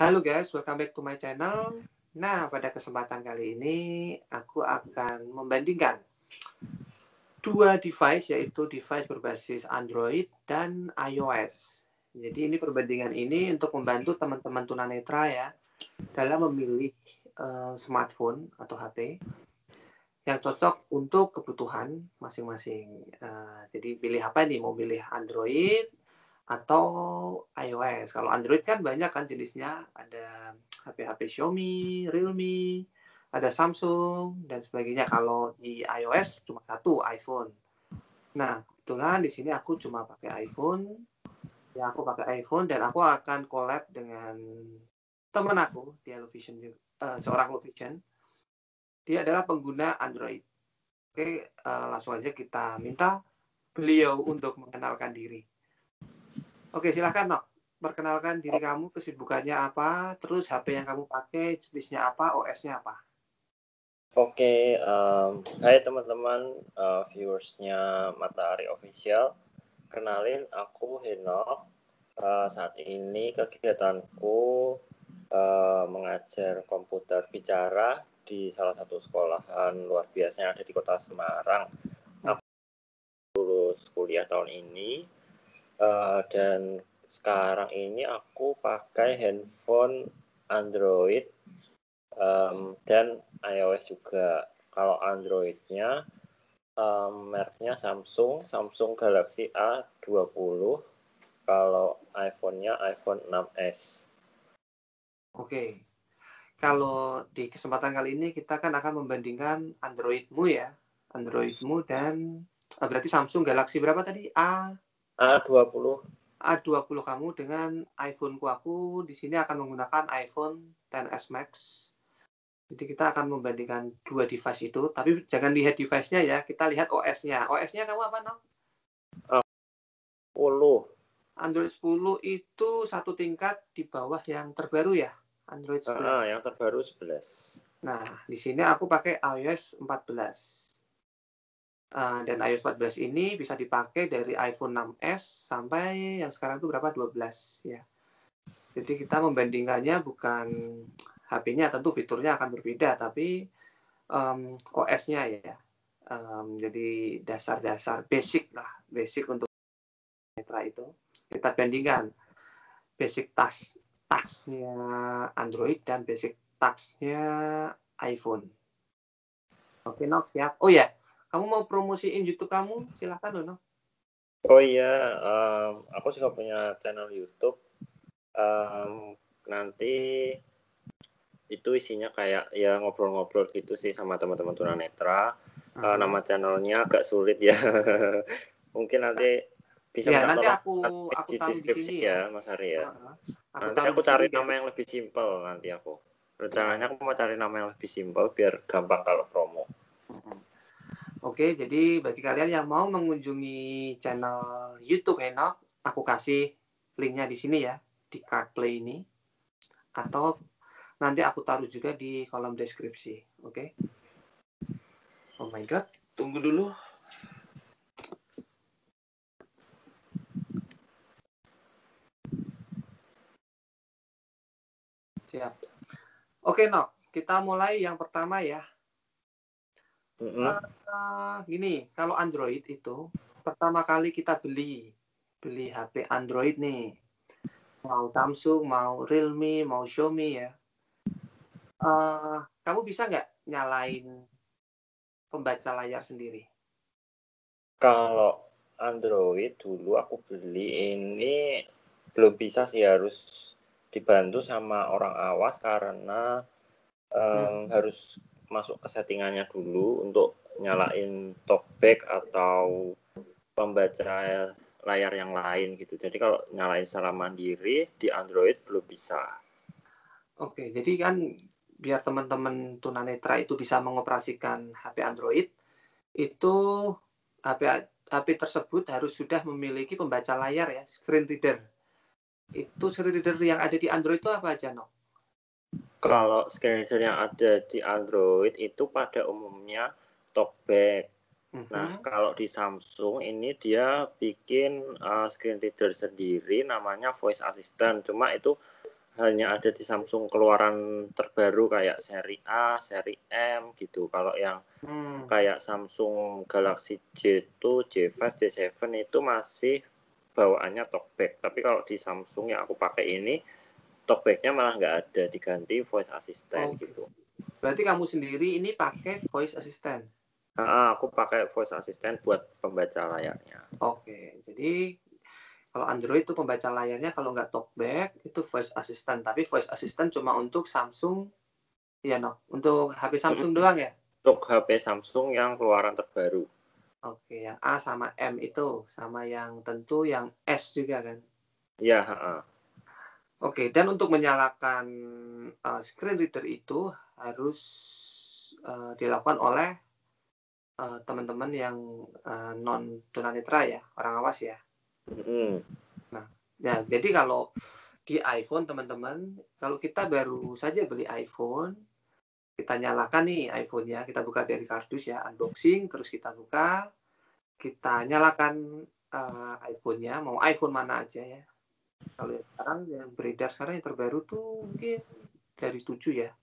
Halo guys, welcome back to my channel. Nah, pada kesempatan kali ini aku akan membandingkan dua device, yaitu device berbasis Android dan iOS. Jadi ini perbandingan ini untuk membantu teman-teman tunanetra ya dalam memilih smartphone atau HP yang cocok untuk kebutuhan masing-masing. Jadi pilih apa nih? Mau pilih Android atau iOS. Kalau Android kan banyak kan jenisnya, ada HP-HP Xiaomi, Realme, ada Samsung dan sebagainya. Kalau di iOS cuma satu, iPhone. Nah, kebetulan di sini aku cuma pakai iPhone. Ya, aku pakai iPhone dan aku akan collab dengan teman aku di Hellovision, seorang Hellovision. Dia adalah pengguna Android. Oke, langsung aja kita minta beliau untuk mengenalkan diri. Oke, silahkan, Nok. Perkenalkan diri kamu, kesibukannya apa, terus HP yang kamu pakai jenisnya apa, OS-nya apa. Oke, hai teman-teman viewersnya Matahari Official. Kenalin, aku Henok. Saat ini kegiatanku mengajar komputer bicara di salah satu sekolahan luar biasa yang ada di kota Semarang. Aku lulus kuliah tahun ini dan sekarang ini aku pakai handphone Android dan iOS juga. Kalau Androidnya mereknya Samsung Galaxy A20. Kalau iPhone-nya iPhone 6s. Oke, kalau di kesempatan kali ini kita kan akan membandingkan Android-mu ya, Android-mu dan berarti Samsung Galaxy berapa tadi? A20. A20 kamu dengan iPhone-ku. Aku di sini akan menggunakan iPhone XS Max. Jadi kita akan membandingkan dua device itu, tapi jangan lihat device-nya ya, kita lihat OS-nya. OS-nya kamu apa, Nok? 10. Android 10 itu satu tingkat di bawah yang terbaru ya, Android 11. Yang terbaru 11. Nah, di sini aku pakai iOS 14. Dan iOS 14 ini bisa dipakai dari iPhone 6s sampai yang sekarang itu berapa? 12 ya. Jadi kita membandingkannya bukan HP-nya, tentu fiturnya akan berbeda, tapi OS-nya ya. Jadi dasar-dasar basic lah, basic untuk Netra itu. Kita bandingkan basic task-nya Android dan basic task-nya iPhone. Oke, Nok, siap. Oh ya, kamu mau promosiin YouTube kamu? Silahkan loh, Nok. Oh iya, aku juga punya channel YouTube. Nanti itu isinya kayak ya ngobrol-ngobrol gitu sih sama teman-teman tunanetra. Nama channelnya agak sulit ya. Mungkin nanti bisa ya, minta nanti tolong aku di taruh di deskripsi sini ya. Mas Ari ya. Nanti taruh aku di cari sini, nama yang lebih simpel nanti aku. Rencananya aku mau cari nama yang lebih simpel biar gampang kalau promo. Oke, jadi bagi kalian yang mau mengunjungi channel YouTube Henok, aku kasih linknya di sini ya, di card play ini. Atau nanti aku taruh juga di kolom deskripsi. Oke? Oh my god, tunggu dulu. Siap. Oke, Nok. Kita mulai yang pertama ya. Gini, kalau Android itu pertama kali kita beli HP Android nih, mau Samsung, mau Realme, mau Xiaomi ya. Kamu bisa nggak nyalain pembaca layar sendiri? Kalau Android dulu aku beli ini belum bisa sih, harus dibantu sama orang awas karena harus masuk ke settingannya dulu untuk nyalain talkback atau pembaca layar yang lain gitu. Jadi kalau nyalain secara mandiri di Android belum bisa. Oke, jadi kan biar teman-teman tunanetra itu bisa mengoperasikan HP Android, itu HP tersebut harus sudah memiliki pembaca layar ya, screen reader. Itu screen reader yang ada di Android itu apa aja, No? Kalau screen reader yang ada di Android itu pada umumnya talkback. Nah, kalau di Samsung ini dia bikin screen reader sendiri namanya Voice Assistant. Cuma itu hanya ada di Samsung keluaran terbaru kayak seri A, seri M gitu. Kalau yang kayak Samsung Galaxy J2, J5, J7 itu masih bawaannya talkback. Tapi kalau di Samsung yang aku pakai ini, talkbacknya malah nggak ada, diganti voice assistant gitu. Berarti kamu sendiri ini pakai voice assistant? Aku pakai voice assistant buat pembaca layarnya. Oke, jadi kalau Android itu pembaca layarnya kalau nggak talkback itu voice assistant. Tapi voice assistant cuma untuk Samsung, ya no, untuk HP Samsung doang ya? Untuk HP Samsung yang keluaran terbaru. Oke, yang A sama M itu, sama yang tentu yang S juga kan? Iya. Oke, dan untuk menyalakan screen reader itu harus dilakukan oleh teman-teman yang non tunanetra ya, orang awas ya. Nah, ya, jadi kalau di iPhone teman-teman, kalau kita baru saja beli iPhone, kita nyalakan nih iPhone-nya, kita buka dari kardus ya, unboxing, terus kita buka, kita nyalakan iPhone-nya, mau iPhone mana aja ya. Kalau sekarang yang beredar sekarang yang terbaru tuh mungkin dari 7 ya.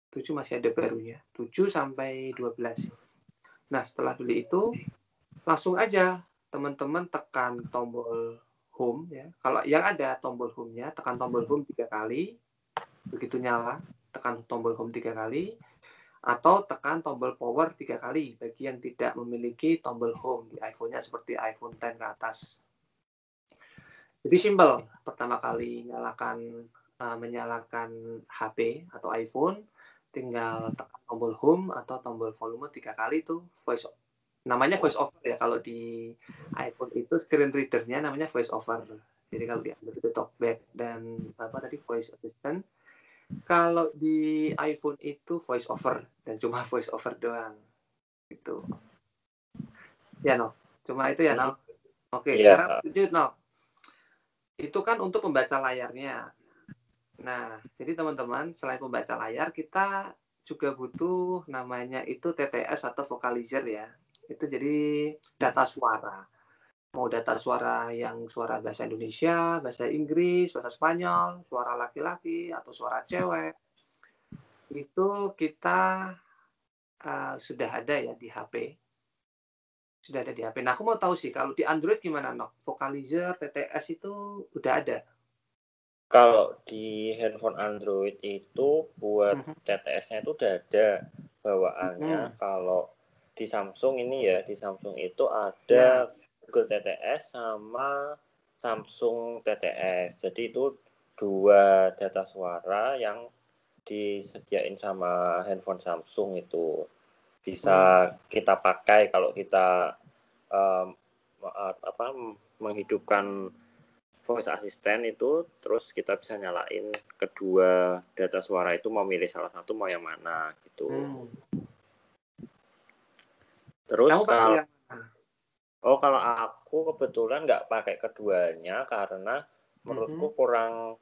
7 masih ada barunya. 7 sampai 12. Nah, setelah beli itu langsung aja teman-teman tekan tombol home ya. Kalau yang ada tombol home-nya, tekan tombol home 3 kali. Begitu nyala, tekan tombol home 3 kali. Atau tekan tombol power 3 kali bagi yang tidak memiliki tombol home di iPhone-nya seperti iPhone X ke atas. Jadi simple, pertama kali menyalakan HP atau iPhone, tinggal tekan tombol home atau tombol volume 3 kali itu namanya voice over ya. Kalau di iPhone itu screen reader-nya namanya voice over. Jadi kalau di Android itu talkback dan voice assistant. Kalau di iPhone itu voice over dan cuma voice over doang. Gitu. Ya no, cuma itu ya no. Oke, sekarang lanjut no. Itu kan untuk pembaca layarnya. Nah, jadi teman-teman, selain pembaca layar, kita juga butuh namanya itu TTS atau vocalizer ya. Itu jadi data suara. Mau data suara yang suara bahasa Indonesia, bahasa Inggris, bahasa Spanyol, suara laki-laki, atau suara cewek. Itu kita sudah ada ya di HP. Sudah ada di HP. Nah, aku mau tahu sih, kalau di Android gimana, Nok? Vocalizer, TTS itu udah ada? Kalau di handphone Android itu buat TTS-nya itu udah ada bawaannya. Kalau di Samsung ini ya, di Samsung itu ada Google TTS sama Samsung TTS. Jadi itu dua data suara yang disediain sama handphone Samsung itu. Bisa kita pakai kalau kita menghidupkan voice assistant itu, terus kita bisa nyalain kedua data suara itu, mau milih salah satu mau yang mana gitu. Terus kalau aku kebetulan nggak pakai keduanya karena menurutku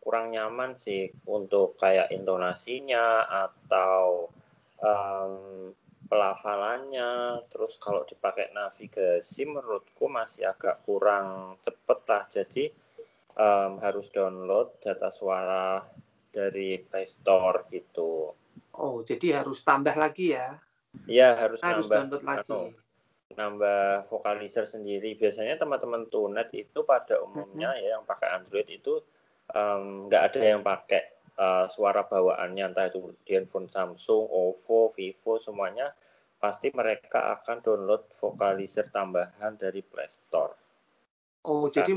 kurang nyaman sih untuk kayak intonasinya atau pelafalannya. Terus kalau dipakai navigasi menurutku masih agak kurang cepet lah. Jadi harus download data suara dari Play Store gitu. Oh, jadi harus tambah lagi ya? Iya, harus download lagi. Nambah vocalizer sendiri. Biasanya teman-teman tunet itu pada umumnya ya yang pakai Android itu nggak ada yang pakai suara bawaannya, entah itu di handphone Samsung, OVO, Vivo, semuanya pasti mereka akan download vocalizer tambahan dari Play Store. Oh, jadi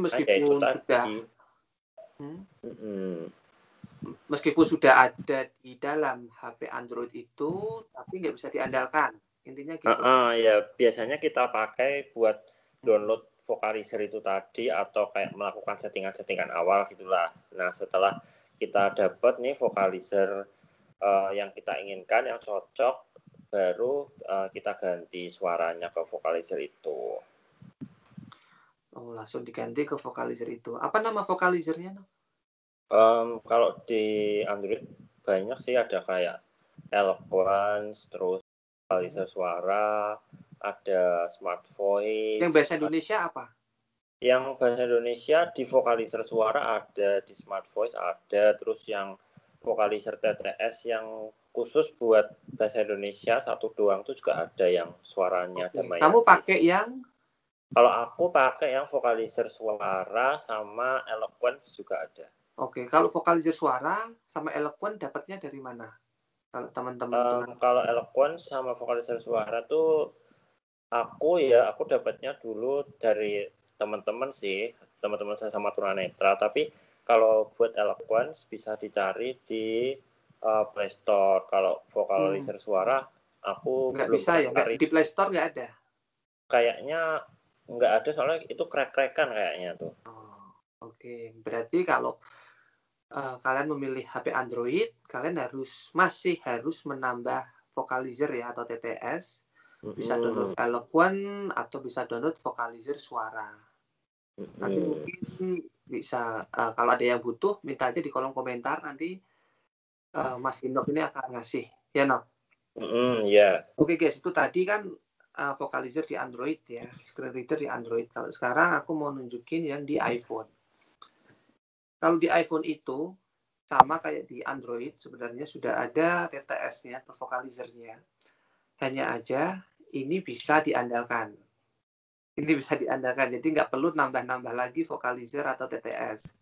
meskipun sudah ada di dalam HP Android itu, tapi nggak bisa diandalkan. Intinya gitu. Ya, biasanya kita pakai buat download vocalizer itu tadi atau kayak melakukan settingan-settingan awal gitulah. Nah, setelah kita dapat nih vocalizer yang kita inginkan, yang cocok, baru kita ganti suaranya ke vocalizer itu. Oh, langsung diganti ke vocalizer itu. Apa nama vocalizernya? Kalau di Android banyak sih, ada kayak Eloquence, terus vocalizer suara, ada Smart Voice. Yang bahasa Indonesia apa? Yang bahasa Indonesia di vokalizer suara ada, di Smart Voice ada, terus yang vokalizer TTS yang khusus buat bahasa Indonesia satu doang tuh juga ada yang suaranya Oke. Kamu Damayanti. pakai yang? Kalau aku pakai yang vokalizer suara sama Eloquence juga ada. Oke, kalau vokalizer suara sama Eloquent dapatnya dari mana? Kalau teman-teman dengan Kalau Eloquence sama vokalizer suara tuh aku dapatnya dulu dari teman-teman sih, teman-teman saya sama tunanetra. Tapi kalau buat Eloquence bisa dicari di Play Store. Kalau vokalizer suara aku nggak belum bisa pernah ya? Nggak, cari. di Play Store nggak ada? Kayaknya nggak ada, soalnya itu crack-crackan kayaknya tuh. Oh, oke. Berarti kalau kalian memilih HP Android, kalian masih harus menambah vocalizer ya atau TTS. Bisa download Eloquent atau bisa download vocalizer suara. Nanti mungkin bisa kalau ada yang butuh minta aja di kolom komentar, nanti Mas Indok ini akan ngasih ya no. Ya. Oke guys, itu tadi kan vocalizer di Android ya, screen reader di Android. Kalau sekarang aku mau nunjukin yang di iPhone. Kalau di iPhone itu sama kayak di Android, sebenarnya sudah ada TTS-nya atau vocalizer-nya. Hanya aja ini bisa diandalkan. Ini bisa diandalkan, jadi nggak perlu nambah-nambah lagi vocalizer atau TTS.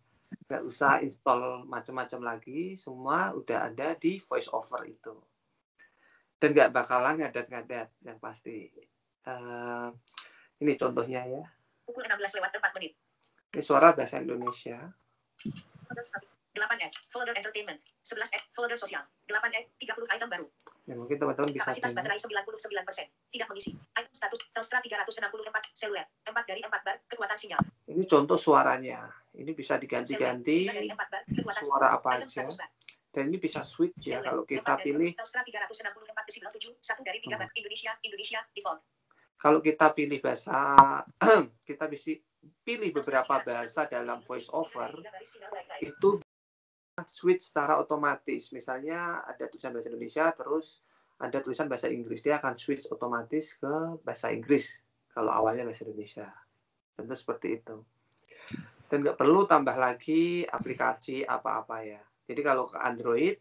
Nggak usah install macam-macam lagi, semua udah ada di VoiceOver itu. Dan nggak bakalan ngadat-ngadat, yang pasti. Ini contohnya ya. Pukul 16:04. Ini suara bahasa Indonesia. 8 folder entertainment, 11 folder sosial, 8 30 item baru. Ya, mungkin teman-teman bisa Kapasitas baterai 99%, tidak mengisi. Item status Telstra 364 seluler, 4 dari 4 bar, kekuatan sinyal. Ini contoh suaranya. Ini bisa diganti-ganti suara apa aja. Dan ini bisa switch ya kalau kita pilih. Telstra 364 desibel 7, 1 dari 3 bar, Indonesia, default. Kalau kita pilih bahasa, kita bisa pilih beberapa bahasa dalam VoiceOver, itu switch secara otomatis. Misalnya ada tulisan bahasa Indonesia, terus ada tulisan bahasa Inggris. Dia akan switch otomatis ke bahasa Inggris kalau awalnya bahasa Indonesia. Tentu seperti itu. Dan nggak perlu tambah lagi aplikasi apa-apa ya. Jadi kalau ke Android,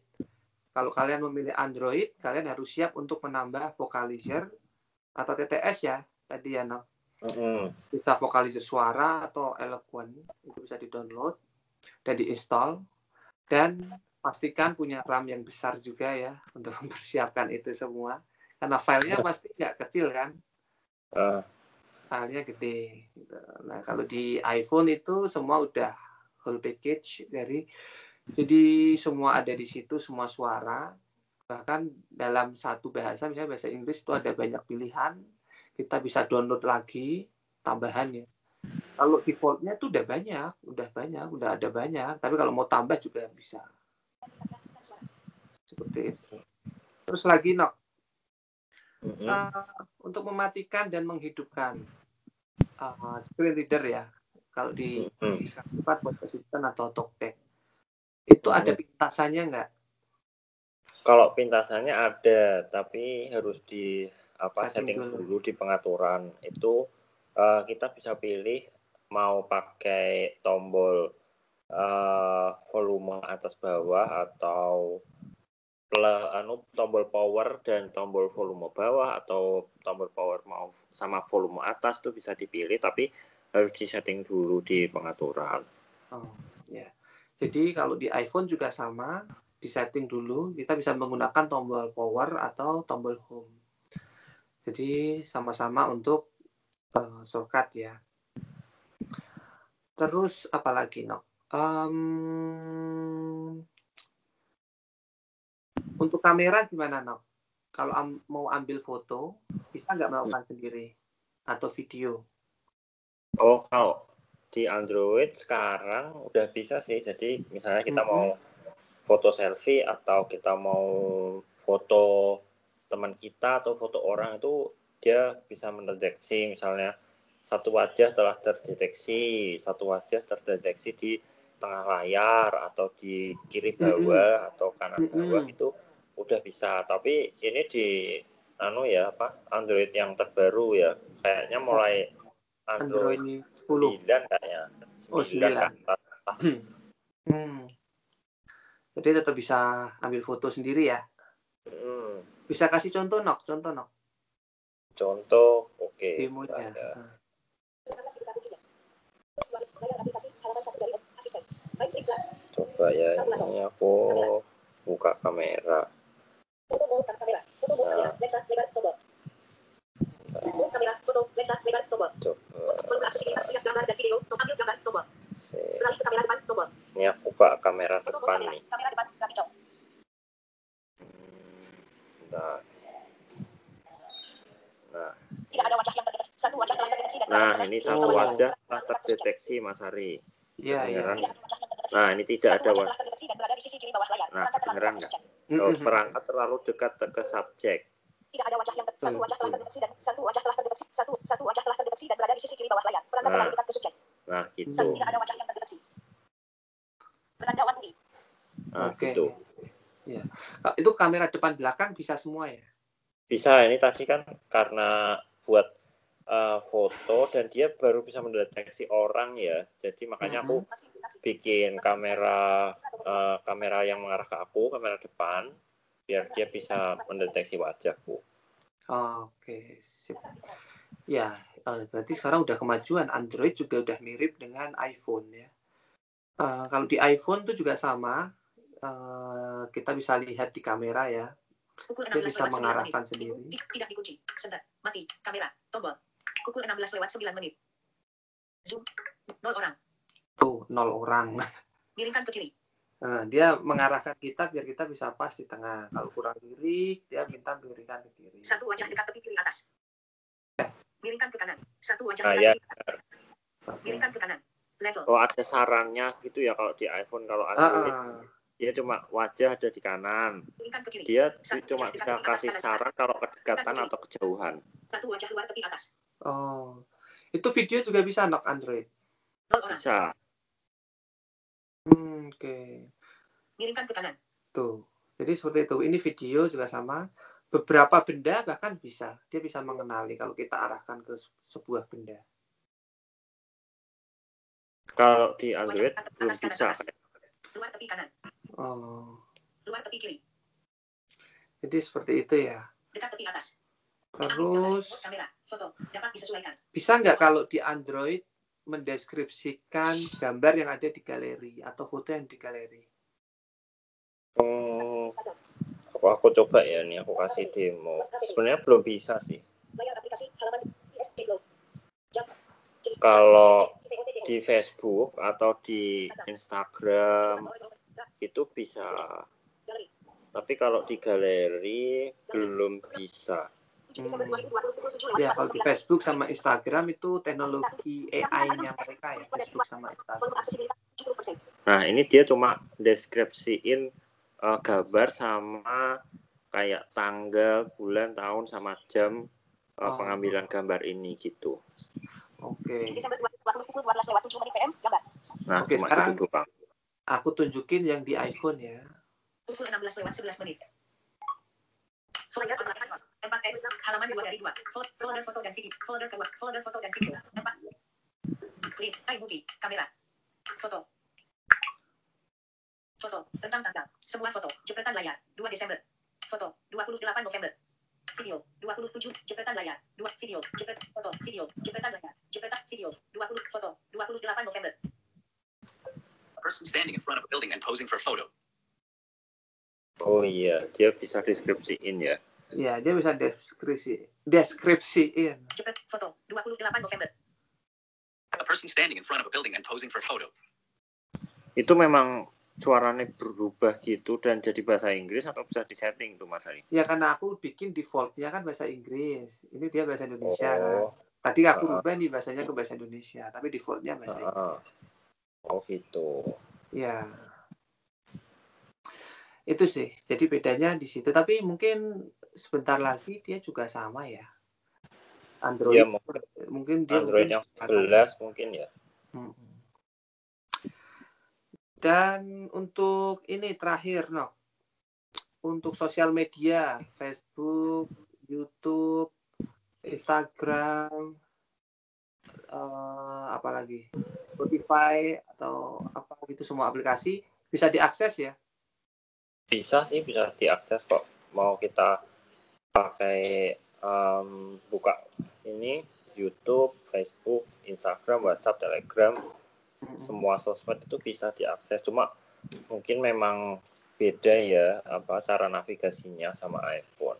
kalau kalian memilih Android, kalian harus siap untuk menambah vocalizer atau TTS ya. Tadi ya, no? Bisa vocalizer suara atau Eloquent. Itu bisa di-download dan di-install. Dan pastikan punya RAM yang besar juga ya untuk mempersiapkan itu semua. Karena filenya pasti nggak kecil kan. Filenya gede. Nah, kalau di iPhone itu semua udah whole package jadi semua ada di situ, semua suara. Bahkan dalam satu bahasa, misalnya bahasa Inggris itu ada banyak pilihan. Kita bisa download lagi tambahannya. Kalau defaultnya tuh udah ada banyak. Tapi kalau mau tambah juga bisa. Seperti itu. Terus lagi, Nok. Untuk mematikan dan menghidupkan screen reader ya. Kalau di voice assistant atau talkback. Itu ada pintasannya nggak? Kalau pintasannya ada, tapi harus di setting dulu. dulu di pengaturan. Itu kita bisa pilih mau pakai tombol volume atas bawah atau tombol power dan tombol volume bawah, atau tombol power mau sama volume atas tuh bisa dipilih, tapi harus di setting dulu di pengaturan. Oh ya. Jadi kalau di iPhone juga sama, di setting dulu. Kita bisa menggunakan tombol power atau tombol home. Jadi sama-sama untuk shortcut ya. Terus apalagi, Nok? Untuk kamera gimana, Nok? Kalau mau ambil foto, bisa nggak melakukan sendiri? Atau video? Oh, kalau di Android sekarang udah bisa sih. Jadi misalnya kita mau foto selfie atau kita mau foto teman kita atau foto orang, itu dia bisa mendeteksi misalnya satu wajah telah terdeteksi, satu wajah terdeteksi di tengah layar atau di kiri bawah atau kanan bawah, itu udah bisa. Tapi ini di Android yang terbaru ya, kayaknya mulai Android 10. 9 kayaknya. 9 Oh, 9. kan. Jadi tetap bisa ambil foto sendiri ya. Bisa kasih contoh nok. Contoh, oke. Demonya. Coba ya, ini aku buka kamera. Ini aku buka kamera depan nih. Nah, ini satu wajah telah terdeteksi, Mas Ari. Iya. Nah, ini tidak ada wajah. Nah, kedengeran nggak? Kalau perangkat terlalu dekat ke subjek. Tidak ada wajah yang satu wajah telah terdeteksi dan satu wajah telah terdeteksi dan berada di sisi kiri bawah layar. Perangkat terlalu dekat ke subjek. Nah, gitu. Tidak ada wajah yang terdeteksi. Penanda Wandi. Nah, gitu. Ya. Itu kamera depan belakang bisa semua ya? Bisa, ini tadi kan karena buat foto dan dia baru bisa mendeteksi orang ya. Jadi makanya aku bikin kamera yang mengarah ke aku, kamera depan, biar dia bisa mendeteksi wajahku. Oke, sip. Ya, berarti sekarang udah kemajuan. Android juga udah mirip dengan iPhone ya. Kalau di iPhone tuh juga sama. Kita bisa lihat di kamera ya. Dia bisa mengarahkan sendiri. Tidak dikunci. Sebentar. Mati. Kamera. Tombol. Pukul 16:09. Zoom. 0 orang. Tuh, 0 orang. Miringkan ke kiri. Dia mengarahkan kita biar kita bisa pas di tengah. Kalau kurang kiri, dia minta miringkan ke kiri. Satu wajah dekat tepi kiri atas. Miringkan ke kanan. Satu wajah dekat kiri atas. Miringkan ke kanan. Level. Oh, ada sarannya gitu ya kalau di iPhone. Kalau Android, dia cuma wajah ada di kanan. Dia cuma bisa kasih saran kalau kedekatan atau kejauhan. Satu wajah luar tepi atas. Oh, itu video juga bisa nok Android? Bisa. Oke. Miringkan ke kanan. Tuh, jadi seperti itu. Ini video juga sama. Beberapa benda bahkan bisa. Dia bisa mengenali kalau kita arahkan ke sebuah benda. Kalau di Android belum bisa. Luar tepi kanan. Oh. Luar tepi kiri. Jadi seperti itu ya. Dekat tepi atas. Terus kamera, foto, dapat disesuaikan. Bisa nggak kalau di Android mendeskripsikan gambar yang ada di galeri atau foto yang di galeri? Aku coba ya, nih aku kasih demo. Sebenarnya belum bisa sih. Kalau di Facebook atau di Instagram itu bisa. Tapi kalau di galeri belum bisa. Ya, kalau di Facebook sama Instagram itu teknologi AI-nya mereka ya, Facebook sama Instagram. Nah, ini dia cuma deskripsiin gambar sama kayak tanggal, bulan, tahun, sama jam pengambilan gambar ini gitu. Oke. Nah, oke, cuma sekarang itu doang. Aku tunjukin yang di iPhone ya. Pukul 16:11. Folder online. 4 halaman 2 dari 2. Folder foto dan video. Folder kedua. Folder foto dan video. 4. Link. iMovie. Kamera. Foto. Foto. Tentang tanggal. Sebuah foto. Jepretan layar. 2 Desember. Foto. 28 November. Video. 27. Jepretan layar. 2 video. Jepretan foto. Video. Jepretan layar. Jepretan video. 20 foto. 28 November. A person standing in front of a building and posing for a photo. Oh iya, dia bisa deskripsiin ya. Iya, dia bisa deskripsiin. Jepret foto 28 November. A person standing in front of a building and posing for a photo. Itu memang suaranya berubah gitu dan jadi bahasa Inggris atau bisa disetting tuh Mas Ari? Ya karena aku bikin defaultnya kan bahasa Inggris. Ini dia bahasa Indonesia kan. Tadi aku rubah nih bahasanya ke bahasa Indonesia, tapi defaultnya bahasa Inggris. Oh gitu. Ya. Itu sih. Jadi bedanya di situ. Tapi mungkin sebentar lagi dia juga sama ya. Android. Ya, mungkin dia Android yang 11 mungkin ya. Dan untuk ini terakhir, no. Untuk sosial media, Facebook, YouTube, Instagram, apalagi Spotify atau apa gitu, semua aplikasi bisa diakses ya. Bisa sih, bisa diakses kok. Mau kita pakai buka ini YouTube, Facebook, Instagram, WhatsApp, Telegram, semua sosmed itu bisa diakses. Cuma mungkin memang beda ya cara navigasinya sama iPhone.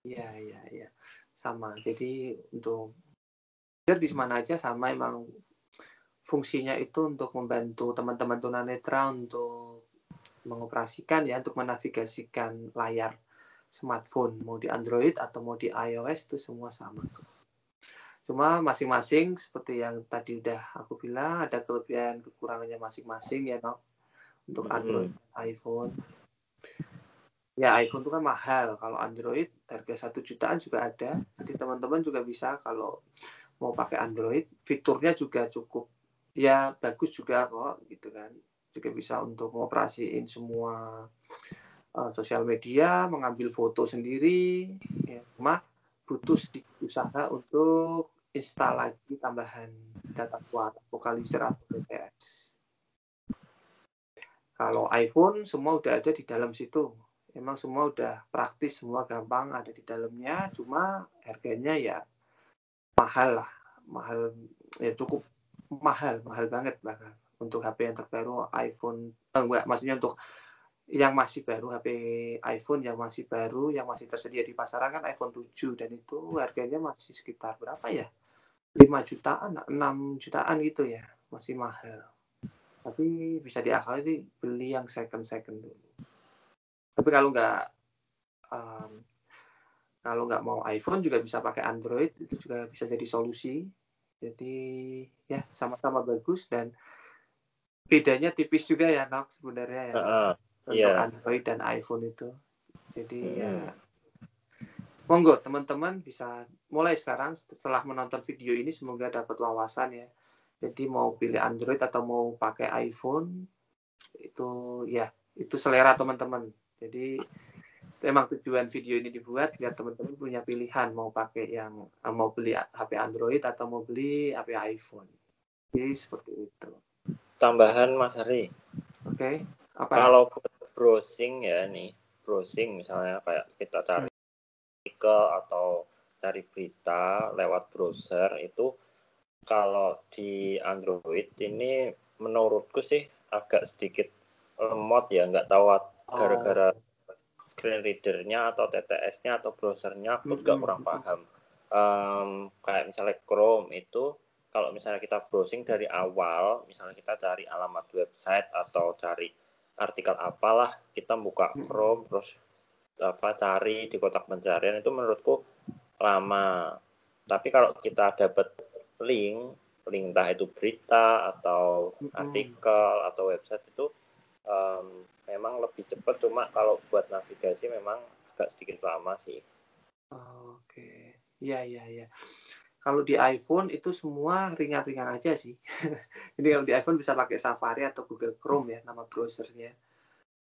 Iya, sama. Jadi untuk di mana aja sama, emang fungsinya itu untuk membantu teman-teman tunanetra untuk mengoperasikan ya, untuk menavigasikan layar smartphone, mau di Android atau mau di iOS itu semua sama tuh. Cuma masing-masing seperti yang tadi udah aku bilang, ada kelebihan kekurangannya masing-masing ya, no? Untuk Android dan iPhone. Ya, iPhone itu kan mahal. Kalau Android harga 1 jutaan juga ada. Jadi teman-teman juga bisa kalau mau pakai Android, fiturnya juga cukup ya bagus juga kok gitu kan. Juga bisa untuk mengoperasiin semua sosial media, mengambil foto sendiri, ya. Cuma butuh sedikit usaha untuk install lagi tambahan data kuat, vocalizer atau BTS. Kalau iPhone semua udah ada di dalam situ. Emang semua udah praktis, semua gampang ada di dalamnya, cuma harganya ya mahal lah. Mahal ya, cukup mahal banget bahkan untuk HP yang terbaru iPhone. Enggak, maksudnya untuk yang masih baru, HP iPhone yang masih baru, yang masih tersedia di pasaran kan iPhone 7, dan itu harganya masih sekitar berapa ya? 5 jutaan, 6 jutaan gitu ya. Masih mahal. Tapi bisa diakali beli yang second dulu. Tapi kalau nggak mau iPhone juga bisa pakai Android, itu juga bisa jadi solusi. Jadi ya sama-sama bagus, dan bedanya tipis juga ya, Nok, sebenarnya ya. Untuk Android dan iPhone itu. Jadi ya monggo teman-teman bisa mulai sekarang setelah menonton video ini, semoga dapat wawasan ya. Jadi mau pilih Android atau mau pakai iPhone itu ya itu selera teman-teman. Jadi emang tujuan video ini dibuat biar teman-teman punya pilihan mau pakai yang mau beli HP Android atau mau beli HP iPhone. Jadi seperti itu. Tambahan Mas Hari. Oke. Apa kalau browsing ya nih, browsing misalnya kayak kita cari artikel atau cari berita lewat browser, itu kalau di Android ini menurutku sih agak sedikit lemot ya, nggak tahu gara-gara screen readernya atau TTS-nya atau browsernya, aku juga kurang paham. Kayak misalnya Chrome itu, kalau misalnya kita browsing dari awal, misalnya kita cari alamat website atau cari artikel apalah, kita buka Chrome terus cari di kotak pencarian, itu menurutku lama. Tapi kalau kita dapat link entah itu berita atau artikel atau website, itu memang lebih cepat. Cuma kalau buat navigasi memang agak sedikit lama sih. Oke. Iya. Kalau di iPhone itu semua ringan-ringan aja sih. Jadi kalau di iPhone bisa pakai Safari atau Google Chrome ya, nama browsernya.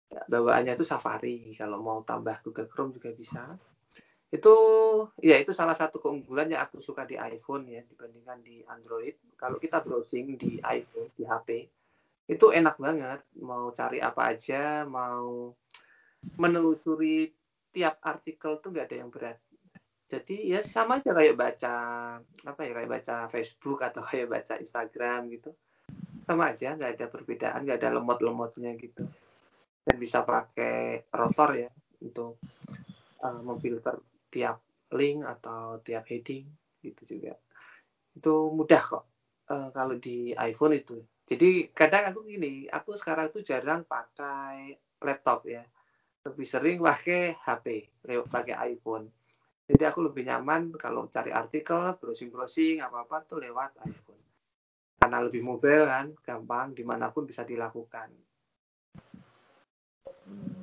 Ya, bawaannya itu Safari. Kalau mau tambah Google Chrome juga bisa. Itu salah satu keunggulan yang aku suka di iPhone ya dibandingkan di Android. Kalau kita browsing di iPhone, di HP, itu enak banget. Mau cari apa aja, mau menelusuri tiap artikel tuh nggak ada yang berat. Jadi ya sama aja kayak baca Facebook atau kayak baca Instagram gitu. Sama aja, nggak ada perbedaan, nggak ada lemot-lemotnya gitu. Dan bisa pakai rotor ya untuk memfilter tiap link atau tiap heading gitu juga. Itu mudah kok kalau di iPhone itu. Jadi kadang aku sekarang tuh jarang pakai laptop ya. Lebih sering pakai HP, pakai iPhone. Jadi aku lebih nyaman kalau cari artikel, browsing apa-apa tuh lewat iPhone. Karena lebih mobile kan, gampang, dimanapun bisa dilakukan.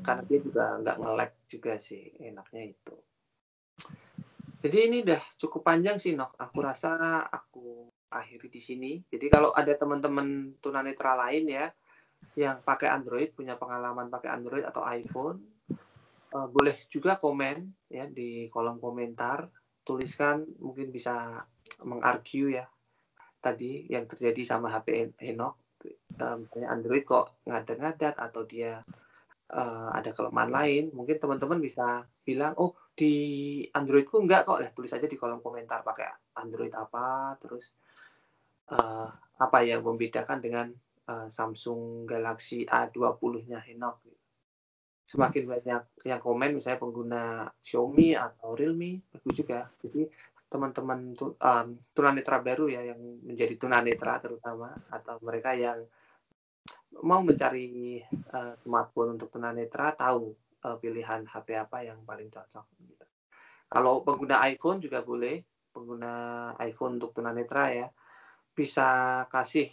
Karena dia juga nggak nge-lag juga sih, enaknya itu. Jadi ini udah cukup panjang sih, Nok. Aku rasa aku akhiri di sini. Jadi kalau ada teman-teman tunanetra lain ya, yang pakai Android, punya pengalaman pakai Android atau iPhone, boleh juga komen ya di kolom komentar, tuliskan, mungkin bisa mengargue ya tadi yang terjadi sama HP Henok. Misalnya Android kok ngadat-ngadat atau dia ada kelemahan lain, mungkin teman-teman bisa bilang, oh di Androidku enggak kok, tulis aja di kolom komentar pakai Android apa, terus apa yang membedakan dengan Samsung Galaxy A20-nya Henok. Semakin banyak yang komen, misalnya pengguna Xiaomi atau Realme, bagus juga. Jadi teman-teman tunanetra baru ya, yang menjadi tunanetra terutama, atau mereka yang mau mencari smartphone untuk tunanetra, tahu pilihan HP apa yang paling cocok. Kalau pengguna iPhone juga boleh, pengguna iPhone untuk tunanetra ya, bisa kasih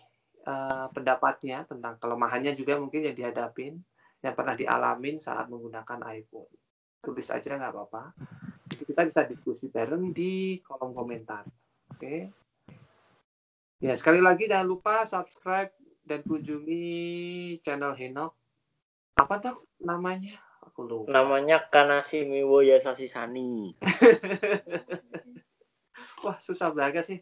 pendapatnya tentang kelemahannya juga mungkin yang dihadapin, yang pernah dialamin saat menggunakan iPhone. Tulis aja nggak apa-apa. Jadi kita bisa diskusi bareng di kolom komentar. Oke. Ya, sekali lagi jangan lupa subscribe dan kunjungi channel Henok. Apa tuh namanya? Aku lupa. Namanya Kanashimiwo Yasashi Sani. Wah, susah banget sih.